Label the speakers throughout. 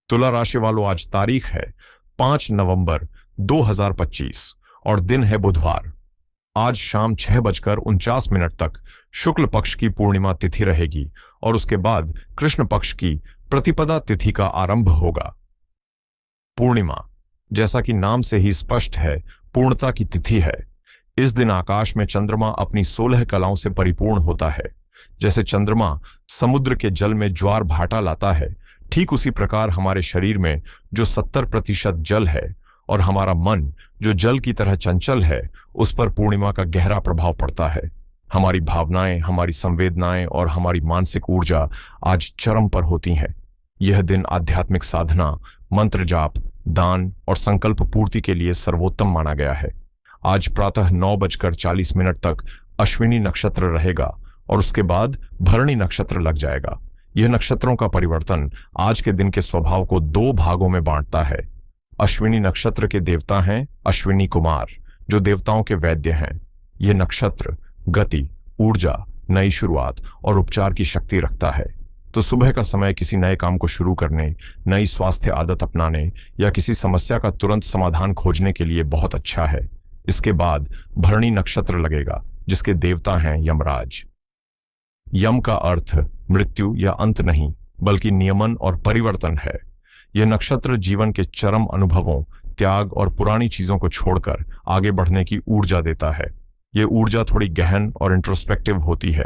Speaker 1: तुला राशि वालों, आज तारीख है 5 नवंबर 2025 और दिन है बुधवार। आज शाम 6:49 तक शुक्ल पक्ष की पूर्णिमा तिथि रहेगी और उसके बाद कृष्ण पक्ष की प्रतिपदा तिथि का आरंभ होगा। पूर्णिमा, जैसा कि नाम से ही स्पष्ट है, पूर्णता की तिथि है। इस दिन आकाश में चंद्रमा अपनी 16 कलाओं से परिपूर्ण होता है। जैसे चंद्रमा समुद्र के जल में ज्वार भाटा लाता है, ठीक उसी प्रकार हमारे शरीर में जो 70% जल है और हमारा मन जो जल की तरह चंचल है, उस पर पूर्णिमा का गहरा प्रभाव पड़ता है। हमारी भावनाएं, हमारी संवेदनाएं और हमारी मानसिक ऊर्जा आज चरम पर होती हैं। यह दिन आध्यात्मिक साधना, मंत्र जाप, दान और संकल्प पूर्ति के लिए सर्वोत्तम माना गया है। आज प्रातः 9:40 तक अश्विनी नक्षत्र रहेगा और उसके बाद भरणी नक्षत्र लग जाएगा। यह नक्षत्रों का परिवर्तन आज के दिन के स्वभाव को 2 भागों में बांटता है। अश्विनी नक्षत्र के देवता हैं अश्विनी कुमार, जो देवताओं के वैद्य हैं। यह नक्षत्र गति, ऊर्जा, नई शुरुआत और उपचार की शक्ति रखता है। तो सुबह का समय किसी नए काम को शुरू करने, नई स्वास्थ्य आदत अपनाने या किसी समस्या का तुरंत समाधान खोजने के लिए बहुत अच्छा है। इसके बाद भरणी नक्षत्र लगेगा, जिसके देवता हैं यमराज। यम का अर्थ मृत्यु या अंत नहीं, बल्कि नियमन और परिवर्तन है। यह नक्षत्र जीवन के चरम अनुभवों, त्याग और पुरानी चीजों को छोड़कर आगे बढ़ने की ऊर्जा देता है। यह ऊर्जा थोड़ी गहन और इंट्रोस्पेक्टिव होती है।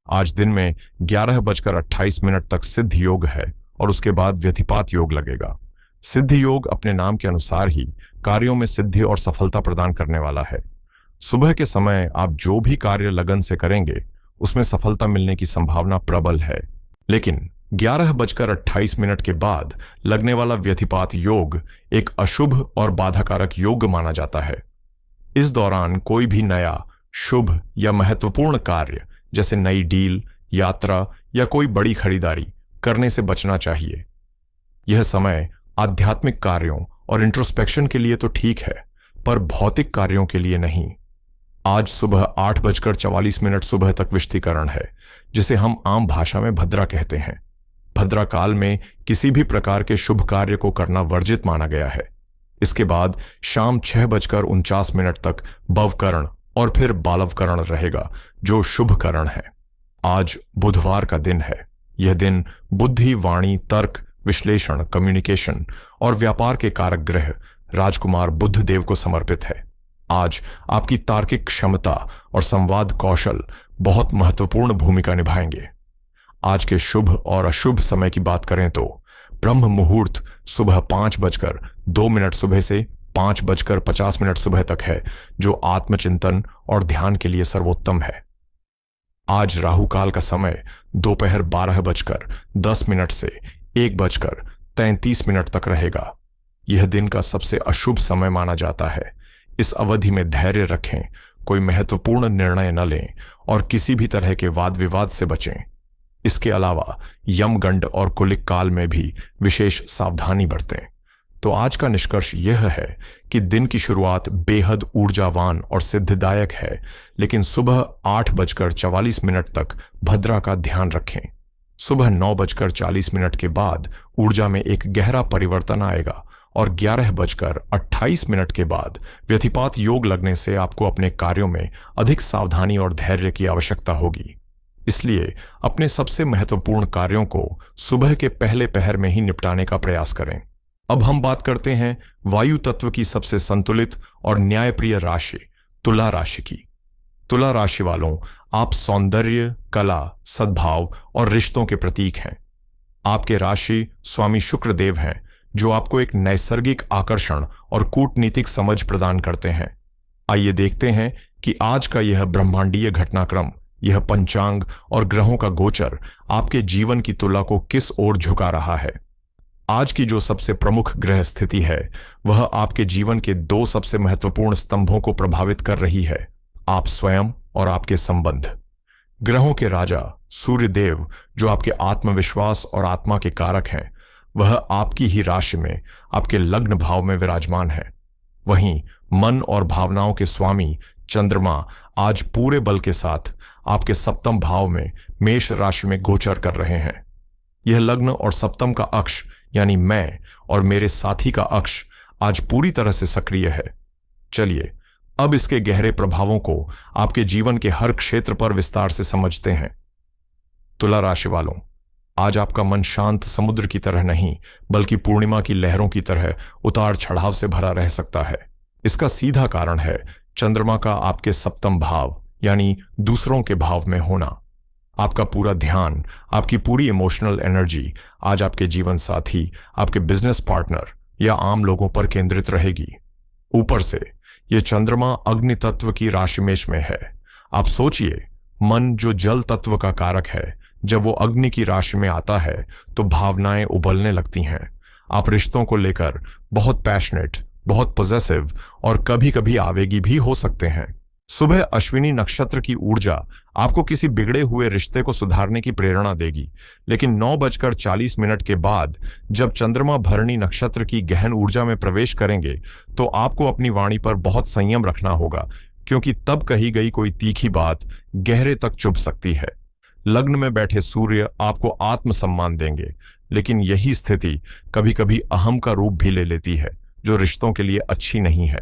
Speaker 1: आज दिन में 11:28 तक सिद्ध योग है और उसके बाद व्यतिपात योग लगेगा। सिद्ध योग अपने नाम के अनुसार ही कार्यों में सिद्धि और सफलता प्रदान करने वाला है। सुबह के समय आप जो भी कार्य लगन से करेंगे, उसमें सफलता मिलने की संभावना प्रबल है। लेकिन 11:28 के बाद लगने वाला व्यतिपात योग एक अशुभ और बाधाकारक योग माना जाता है। इस दौरान कोई भी नया, शुभ या महत्वपूर्ण कार्य, जैसे नई डील, यात्रा या कोई बड़ी खरीदारी करने से बचना चाहिए। यह समय आध्यात्मिक कार्यों और इंट्रोस्पेक्शन के लिए तो ठीक है, पर भौतिक कार्यों के लिए नहीं। आज सुबह 8:44 सुबह तक विष्टिकरण है, जिसे हम आम भाषा में भद्रा कहते हैं। भद्रा काल में किसी भी प्रकार के शुभ कार्य को करना वर्जित माना गया है। इसके बाद शाम 6:49 तक भवकरण और फिर बालवकरण रहेगा, जो शुभ करण है। आज बुधवार का दिन है। यह दिन बुद्धि, वाणी, तर्क, विश्लेषण, कम्युनिकेशन और व्यापार के कारक ग्रह राजकुमार बुद्ध देव को समर्पित है। आज आपकी तार्किक क्षमता और संवाद कौशल बहुत महत्वपूर्ण भूमिका निभाएंगे। आज के शुभ और अशुभ समय की बात करें तो ब्रह्म मुहूर्त सुबह 5:02 सुबह से 5:50 सुबह तक है, जो आत्मचिंतन और ध्यान के लिए सर्वोत्तम है। आज राहु काल का समय दोपहर 12:10 से 1:33 तक रहेगा। यह दिन का सबसे अशुभ समय माना जाता है। इस अवधि में धैर्य रखें, कोई महत्वपूर्ण निर्णय न लें और किसी भी तरह के वाद विवाद से बचें। इसके अलावा यमगंड और कुलिक काल में भी विशेष सावधानी बरतें। तो आज का निष्कर्ष यह है कि दिन की शुरुआत बेहद ऊर्जावान और सिद्धिदायक है, लेकिन सुबह 8:44 तक भद्रा का ध्यान रखें। सुबह 9:40 के बाद ऊर्जा में एक गहरा परिवर्तन आएगा और 11:28 के बाद व्यतिपात योग लगने से आपको अपने कार्यों में अधिक सावधानी और धैर्य की आवश्यकता होगी। इसलिए अपने सबसे महत्वपूर्ण कार्यों को सुबह के पहले पहर में ही निपटाने का प्रयास करें। अब हम बात करते हैं वायु तत्व की सबसे संतुलित और न्यायप्रिय राशि, तुला राशि की। तुला राशि वालों, आप सौंदर्य, कला, सद्भाव और रिश्तों के प्रतीक हैं। आपके राशि स्वामी शुक्र देव हैं, जो आपको एक नैसर्गिक आकर्षण और कूटनीतिक समझ प्रदान करते हैं। आइए देखते हैं कि आज का यह ब्रह्मांडीय घटनाक्रम, यह पंचांग और ग्रहों का गोचर आपके जीवन की तुला को किस ओर झुका रहा है। आज की जो सबसे प्रमुख ग्रह स्थिति है, वह आपके जीवन के 2 सबसे महत्वपूर्ण स्तंभों को प्रभावित कर रही है, आप स्वयं और आपके संबंध। ग्रहों के राजा सूर्य देव, जो आपके आत्मविश्वास और आत्मा के कारक हैं, वह आपकी ही राशि में आपके लग्न भाव में विराजमान है। वहीं मन और भावनाओं के स्वामी चंद्रमा आज पूरे बल के साथ आपके सप्तम भाव में मेष राशि में गोचर कर रहे हैं। यह लग्न और सप्तम का अक्ष यानी मैं और मेरे साथी का अक्ष आज पूरी तरह से सक्रिय है। चलिए अब इसके गहरे प्रभावों को आपके जीवन के हर क्षेत्र पर विस्तार से समझते हैं। तुला राशि वालों, आज आपका मन शांत समुद्र की तरह नहीं बल्कि पूर्णिमा की लहरों की तरह उतार चढ़ाव से भरा रह सकता है। इसका सीधा कारण है चंद्रमा का आपके सप्तम भाव यानी दूसरों के भाव में होना। आपका पूरा ध्यान, आपकी पूरी इमोशनल एनर्जी आज आपके जीवन साथी, आपके बिजनेस पार्टनर या आम लोगों पर केंद्रित रहेगी। ऊपर से यह चंद्रमा अग्नि तत्व की राशि मेष में है। आप सोचिए, मन जो जल तत्व का कारक है, जब वो अग्नि की राशि में आता है तो भावनाएं उबलने लगती हैं। आप रिश्तों को लेकर बहुत पैशनेट, बहुत पॉजिटिव और कभी कभी आवेगी भी हो सकते हैं। सुबह अश्विनी नक्षत्र की ऊर्जा आपको किसी बिगड़े हुए रिश्ते को सुधारने की प्रेरणा देगी, लेकिन 9:40 के बाद जब चंद्रमा भरणी नक्षत्र की गहन ऊर्जा में प्रवेश करेंगे तो आपको अपनी वाणी पर बहुत संयम रखना होगा, क्योंकि तब कही गई कोई तीखी बात गहरे तक चुभ सकती है। लग्न में बैठे सूर्य आपको आत्मसम्मान देंगे, लेकिन यही स्थिति कभी कभी अहम का रूप भी ले लेती है, जो रिश्तों के लिए अच्छी नहीं है।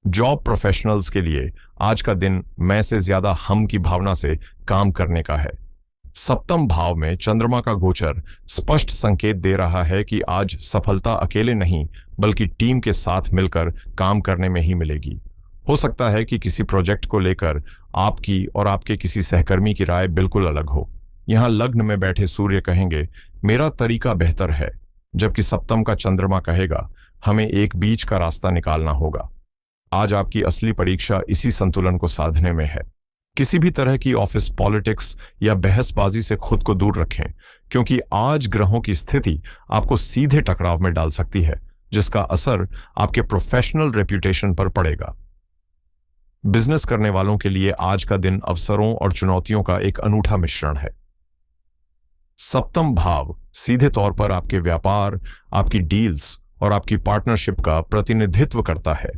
Speaker 1: जॉब प्रोफेशनल्स के लिए आज का दिन मैं से ज्यादा हम की भावना से काम करने का है। सप्तम भाव में चंद्रमा का गोचर स्पष्ट संकेत दे रहा है कि आज सफलता अकेले नहीं बल्कि टीम के साथ मिलकर काम करने में ही मिलेगी। हो सकता है कि किसी प्रोजेक्ट को लेकर आपकी और आपके किसी सहकर्मी की राय बिल्कुल अलग हो। यहां लग्न में बैठे सूर्य कहेंगे मेरा तरीका बेहतर है, जबकि सप्तम का चंद्रमा कहेगा हमें एक बीच का रास्ता निकालना होगा। आज आपकी असली परीक्षा इसी संतुलन को साधने में है। किसी भी तरह की ऑफिस पॉलिटिक्स या बहसबाजी से खुद को दूर रखें, क्योंकि आज ग्रहों की स्थिति आपको सीधे टकराव में डाल सकती है, जिसका असर आपके प्रोफेशनल रेप्यूटेशन पर पड़ेगा। बिजनेस करने वालों के लिए आज का दिन अवसरों और चुनौतियों का एक अनूठा मिश्रण है। सप्तम भाव सीधे तौर पर आपके व्यापार, आपकी डील्स और आपकी पार्टनरशिप का प्रतिनिधित्व करता है।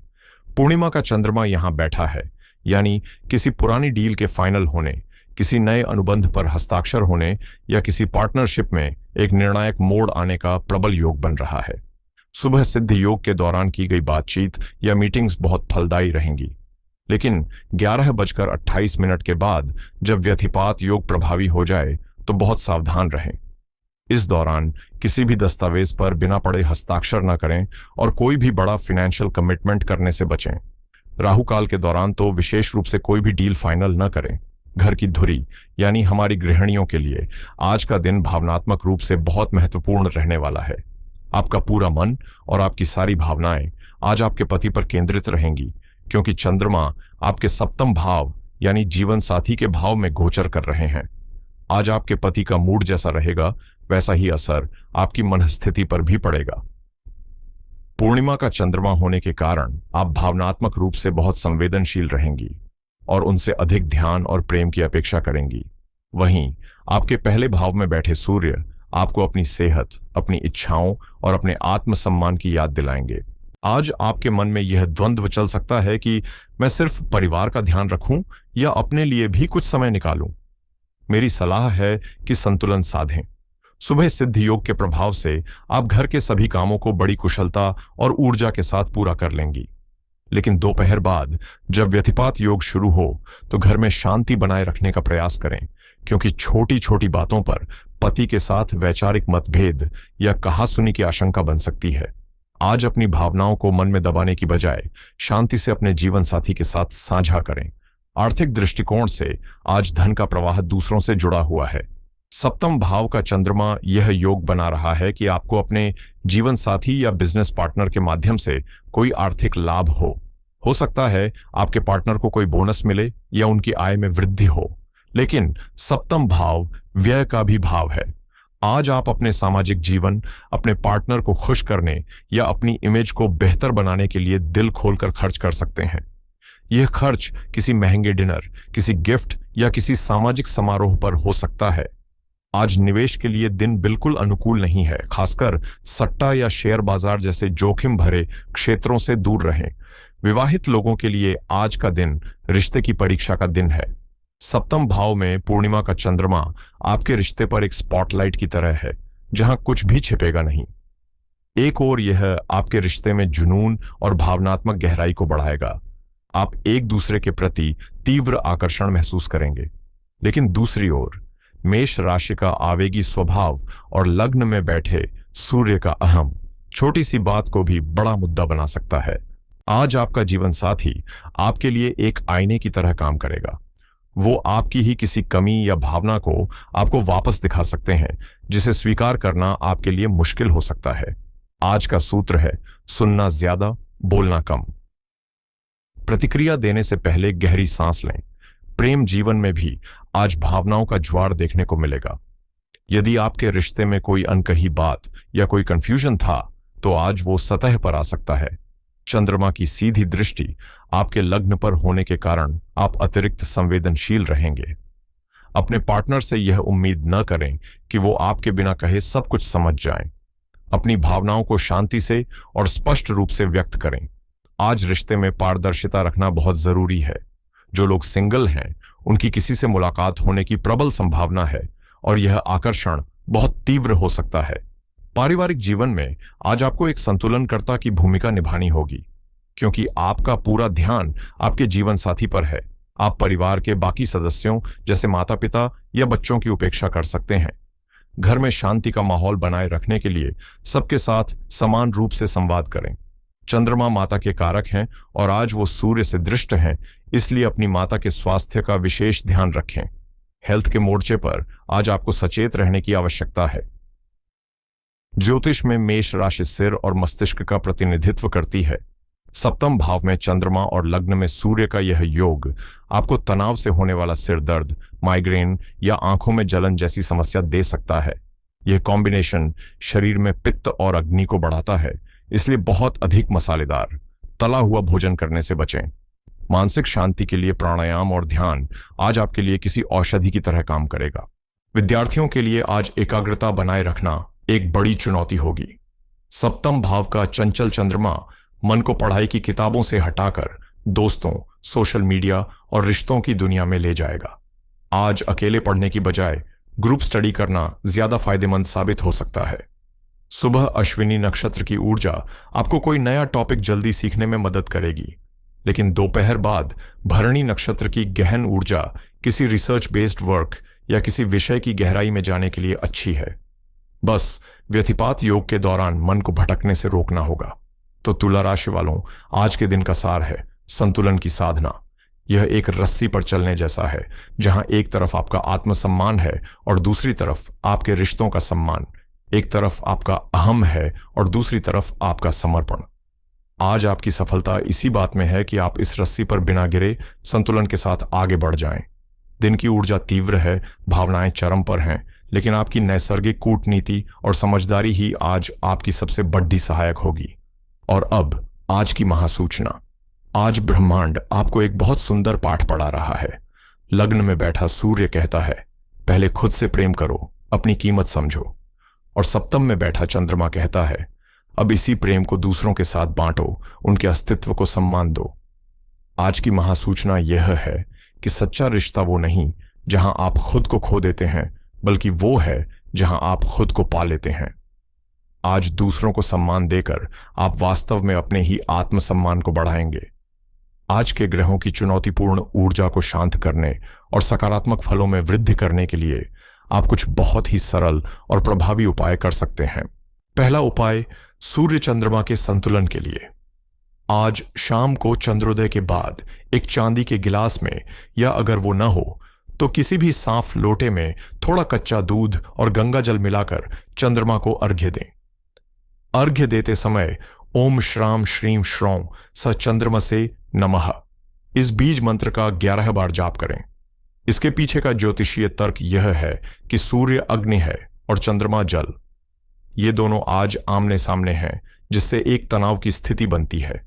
Speaker 1: पूर्णिमा का चंद्रमा यहां बैठा है, यानी किसी पुरानी डील के फाइनल होने, किसी नए अनुबंध पर हस्ताक्षर होने या किसी पार्टनरशिप में एक निर्णायक मोड़ आने का प्रबल योग बन रहा है। सुबह सिद्ध योग के दौरान की गई बातचीत या मीटिंग्स बहुत फलदायी रहेंगी, लेकिन 11:28 के बाद जब व्यथिपात योग प्रभावी हो जाए तो बहुत सावधान रहें। इस दौरान किसी भी दस्तावेज पर बिना पढ़े हस्ताक्षर न करें और कोई भी बड़ा फाइनेंशियल कमिटमेंट करने से बचें। राहु काल के दौरान तो विशेष रूप से कोई भी डील फाइनल न करें। घर की धुरी यानी हमारी गृहिणियों के लिए आज का दिन भावनात्मक रूप से बहुत महत्वपूर्ण रहने वाला है। आपका पूरा मन और आपकी सारी भावनाएं आज आपके पति पर केंद्रित रहेंगी, क्योंकि चंद्रमा आपके सप्तम भाव यानी जीवन साथी के भाव में गोचर कर रहे हैं। आज आपके पति का मूड जैसा रहेगा वैसा ही असर आपकी मनस्थिति पर भी पड़ेगा। पूर्णिमा का चंद्रमा होने के कारण आप भावनात्मक रूप से बहुत संवेदनशील रहेंगी और उनसे अधिक ध्यान और प्रेम की अपेक्षा करेंगी। वहीं आपके पहले भाव में बैठे सूर्य आपको अपनी सेहत, अपनी इच्छाओं और अपने आत्मसम्मान की याद दिलाएंगे। आज आपके मन में यह द्वंद्व चल सकता है कि मैं सिर्फ परिवार का ध्यान रखूं या अपने लिए भी कुछ समय निकालूं। मेरी सलाह है कि संतुलन साधें। सुबह सिद्ध योग के प्रभाव से आप घर के सभी कामों को बड़ी कुशलता और ऊर्जा के साथ पूरा कर लेंगी, लेकिन दोपहर बाद जब व्यथिपात योग शुरू हो तो घर में शांति बनाए रखने का प्रयास करें, क्योंकि छोटी छोटी बातों पर पति के साथ वैचारिक मतभेद या कहासुनी की आशंका बन सकती है। आज अपनी भावनाओं को मन में दबाने की बजाय शांति से अपने जीवन साथी के साथ साझा करें। आर्थिक दृष्टिकोण से आज धन का प्रवाह दूसरों से जुड़ा हुआ है। सप्तम भाव का चंद्रमा यह योग बना रहा है कि आपको अपने जीवन साथी या बिजनेस पार्टनर के माध्यम से कोई आर्थिक लाभ हो सकता है आपके पार्टनर को कोई बोनस मिले या उनकी आय में वृद्धि हो, लेकिन सप्तम भाव व्यय का भी भाव है। आज आप अपने सामाजिक जीवन, अपने पार्टनर को खुश करने या अपनी इमेज को बेहतर बनाने के लिए दिल खोलकर खर्च कर सकते हैं। यह खर्च किसी महंगे डिनर, किसी गिफ्ट या किसी सामाजिक समारोह पर हो सकता है। आज निवेश के लिए दिन बिल्कुल अनुकूल नहीं है, खासकर सट्टा या शेयर बाजार जैसे जोखिम भरे क्षेत्रों से दूर रहें। विवाहित लोगों के लिए आज का दिन रिश्ते की परीक्षा का दिन है। सप्तम भाव में पूर्णिमा का चंद्रमा आपके रिश्ते पर एक स्पॉटलाइट की तरह है, जहां कुछ भी छिपेगा नहीं। एक और यह आपके रिश्ते में जुनून और भावनात्मक गहराई को बढ़ाएगा। आप एक दूसरे के प्रति तीव्र आकर्षण महसूस करेंगे। लेकिन दूसरी ओर मेष राशि का आवेगी स्वभाव और लग्न में बैठे सूर्य का अहम छोटी सी बात को भी बड़ा मुद्दा बना सकता है। आज आपका जीवन साथी आपके लिए एक आईने की तरह काम करेगा। वो आपकी ही किसी कमी या भावना को आपको वापस दिखा सकते हैं, जिसे स्वीकार करना आपके लिए मुश्किल हो सकता है। आज का सूत्र है सुनना ज्यादा, बोलना कम। प्रतिक्रिया देने से पहले गहरी सांस लें। प्रेम जीवन में भी आज भावनाओं का ज्वार देखने को मिलेगा। यदि आपके रिश्ते में कोई अनकही बात या कोई कंफ्यूजन था, तो आज वो सतह पर आ सकता है। चंद्रमा की सीधी दृष्टि आपके लग्न पर होने के कारण आप अतिरिक्त संवेदनशील रहेंगे। अपने पार्टनर से यह उम्मीद न करें कि वो आपके बिना कहे सब कुछ समझ जाएं। अपनी भावनाओं को शांति से और स्पष्ट रूप से व्यक्त करें। आज रिश्ते में पारदर्शिता रखना बहुत जरूरी है। जो लोग सिंगल हैं, उनकी किसी से मुलाकात होने की प्रबल संभावना है और यह आकर्षण बहुत तीव्र हो सकता है। पारिवारिक जीवन में आज आपको एक संतुलनकर्ता की भूमिका निभानी होगी, क्योंकि आपका पूरा ध्यान आपके जीवन साथी पर है। आप परिवार के बाकी सदस्यों जैसे माता पिता या बच्चों की उपेक्षा कर सकते हैं। घर में शांति का माहौल बनाए रखने के लिए सबके साथ समान रूप से संवाद करें। चंद्रमा माता के कारक हैं और आज वो सूर्य से दृष्ट हैं, इसलिए अपनी माता के स्वास्थ्य का विशेष ध्यान रखें। हेल्थ के मोर्चे पर आज आपको सचेत रहने की आवश्यकता है। ज्योतिष में मेष राशि सिर और मस्तिष्क का प्रतिनिधित्व करती है। सप्तम भाव में चंद्रमा और लग्न में सूर्य का यह योग आपको तनाव से होने वाला सिर दर्द, माइग्रेन या आंखों में जलन जैसी समस्या दे सकता है। यह कॉम्बिनेशन शरीर में पित्त और अग्नि को बढ़ाता है, इसलिए बहुत अधिक मसालेदार तला हुआ भोजन करने से बचें। मानसिक शांति के लिए प्राणायाम और ध्यान आज आपके लिए किसी औषधि की तरह काम करेगा। विद्यार्थियों के लिए आज एकाग्रता बनाए रखना एक बड़ी चुनौती होगी। सप्तम भाव का चंचल चंद्रमा मन को पढ़ाई की किताबों से हटाकर दोस्तों, सोशल मीडिया और रिश्तों की दुनिया में ले जाएगा। आज अकेले पढ़ने की बजाय ग्रुप स्टडी करना ज्यादा फायदेमंद साबित हो सकता है। सुबह अश्विनी नक्षत्र की ऊर्जा आपको कोई नया टॉपिक जल्दी सीखने में मदद करेगी, लेकिन दोपहर बाद भरणी नक्षत्र की गहन ऊर्जा किसी रिसर्च बेस्ड वर्क या किसी विषय की गहराई में जाने के लिए अच्छी है। बस व्यतिपात योग के दौरान मन को भटकने से रोकना होगा। तो तुला राशि वालों, आज के दिन का सार है संतुलन की साधना। यह एक रस्सी पर चलने जैसा है, जहां एक तरफ आपका आत्मसम्मान है और दूसरी तरफ आपके रिश्तों का सम्मान। एक तरफ आपका अहम है और दूसरी तरफ आपका समर्पण। आज आपकी सफलता इसी बात में है कि आप इस रस्सी पर बिना गिरे संतुलन के साथ आगे बढ़ जाएं। दिन की ऊर्जा तीव्र है, भावनाएं चरम पर हैं, लेकिन आपकी नैसर्गिक कूटनीति और समझदारी ही आज आपकी सबसे बड़ी सहायक होगी। और अब आज की महासूचना। आज ब्रह्मांड आपको एक बहुत सुंदर पाठ पढ़ा रहा है। लग्न में बैठा सूर्य कहता है, पहले खुद से प्रेम करो, अपनी कीमत समझो। और सप्तम में बैठा चंद्रमा कहता है, अब इसी प्रेम को दूसरों के साथ बांटो, उनके अस्तित्व को सम्मान दो। आज की महासूचना यह है कि सच्चा रिश्ता वो नहीं जहां आप खुद को खो देते हैं, बल्कि वो है जहां आप खुद को पा लेते हैं। आज दूसरों को सम्मान देकर आप वास्तव में अपने ही आत्मसम्मान को बढ़ाएंगे। आज के ग्रहों की चुनौतीपूर्ण ऊर्जा को शांत करने और सकारात्मक फलों में वृद्धि करने के लिए आप कुछ बहुत ही सरल और प्रभावी उपाय कर सकते हैं। पहला उपाय सूर्य चंद्रमा के संतुलन के लिए। आज शाम को चंद्रोदय के बाद एक चांदी के गिलास में, या अगर वो न हो तो किसी भी साफ लोटे में थोड़ा कच्चा दूध और गंगा जल मिलाकर चंद्रमा को अर्घ्य दें। अर्घ्य देते समय ओम श्राम श्रीम श्रौं स चंद्रमसे नमः इस बीज मंत्र का 11 बार जाप करें। इसके पीछे का ज्योतिषीय तर्क यह है कि सूर्य अग्नि है और चंद्रमा जल। ये दोनों आज आमने सामने हैं, जिससे एक तनाव की स्थिति बनती है।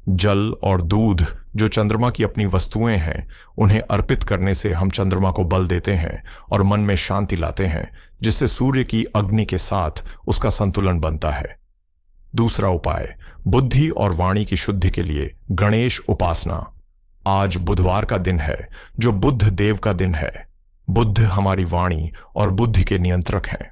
Speaker 1: जल और दूध जो चंद्रमा की अपनी वस्तुएं हैं, उन्हें अर्पित करने से हम चंद्रमा को बल देते हैं और मन में शांति लाते हैं, जिससे सूर्य की अग्नि के साथ उसका संतुलन बनता है। दूसरा उपाय बुद्धि और वाणी की शुद्धि के लिए गणेश उपासना। आज बुधवार का दिन है, जो बुध देव का दिन है। बुध हमारी वाणी और बुद्धि के नियंत्रक हैं।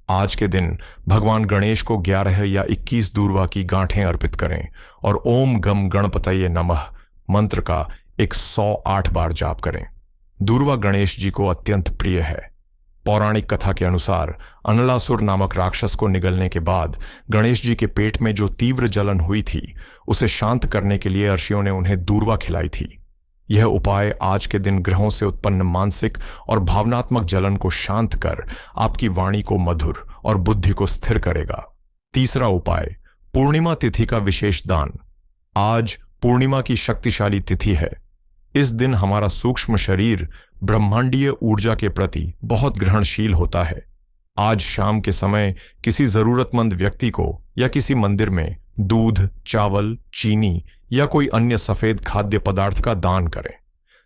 Speaker 1: आज के दिन भगवान गणेश को 11 या 21 दूर्वा की गांठें अर्पित करें और ओम गम गणपतये नमः मंत्र का 108 बार जाप करें। दूर्वा गणेश जी को अत्यंत प्रिय है। पौराणिक कथा के अनुसार अनलासुर नामक राक्षस को निगलने के बाद गणेश जी के पेट में जो तीव्र जलन हुई थी उसे शांत करने के लिए ऋषियों ने उन्हें दूर्वा खिलाई थी। यह उपाय आज के दिन ग्रहों से उत्पन्न मानसिक और भावनात्मक जलन को शांत कर आपकी वाणी को मधुर और बुद्धि को स्थिर करेगा। तीसरा उपाय, पूर्णिमा तिथि का विशेष दान। आज पूर्णिमा की शक्तिशाली तिथि है। इस दिन हमारा सूक्ष्म शरीर ब्रह्मांडीय ऊर्जा के प्रति बहुत ग्रहणशील होता है। आज शाम के समय किसी जरूरतमंद व्यक्ति को या किसी मंदिर में दूध, चावल, चीनी या कोई अन्य सफेद खाद्य पदार्थ का दान करें।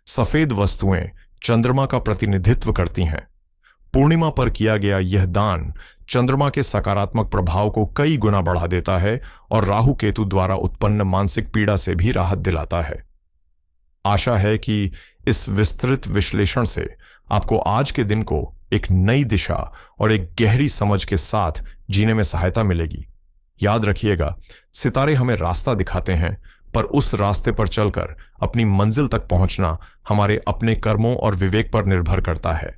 Speaker 1: सफेद वस्तुएं चंद्रमा का प्रतिनिधित्व करती हैं। पूर्णिमा पर किया गया यह दान चंद्रमा के सकारात्मक प्रभाव को कई गुना बढ़ा देता है और राहु केतु द्वारा उत्पन्न मानसिक पीड़ा से भी राहत दिलाता है। आशा है कि इस विस्तृत विश्लेषण से आपको आज के दिन को एक नई दिशा और एक गहरी समझ के साथ जीने में सहायता मिलेगी। याद रखिएगा, सितारे हमें रास्ता दिखाते हैं, पर उस रास्ते पर चलकर अपनी मंजिल तक पहुंचना हमारे अपने कर्मों और विवेक पर निर्भर करता है।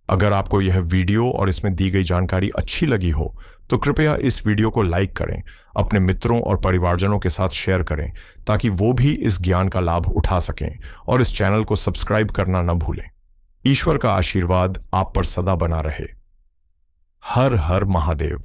Speaker 1: अगर आपको यह वीडियो और इसमें दी गई जानकारी अच्छी लगी हो तो कृपया इस वीडियो को लाइक करें, अपने मित्रों और परिवारजनों के साथ शेयर करें ताकि वो भी इस ज्ञान का लाभ उठा सकें, और इस चैनल को सब्सक्राइब करना न भूलें। ईश्वर का आशीर्वाद आप पर सदा बना रहे। हर हर महादेव।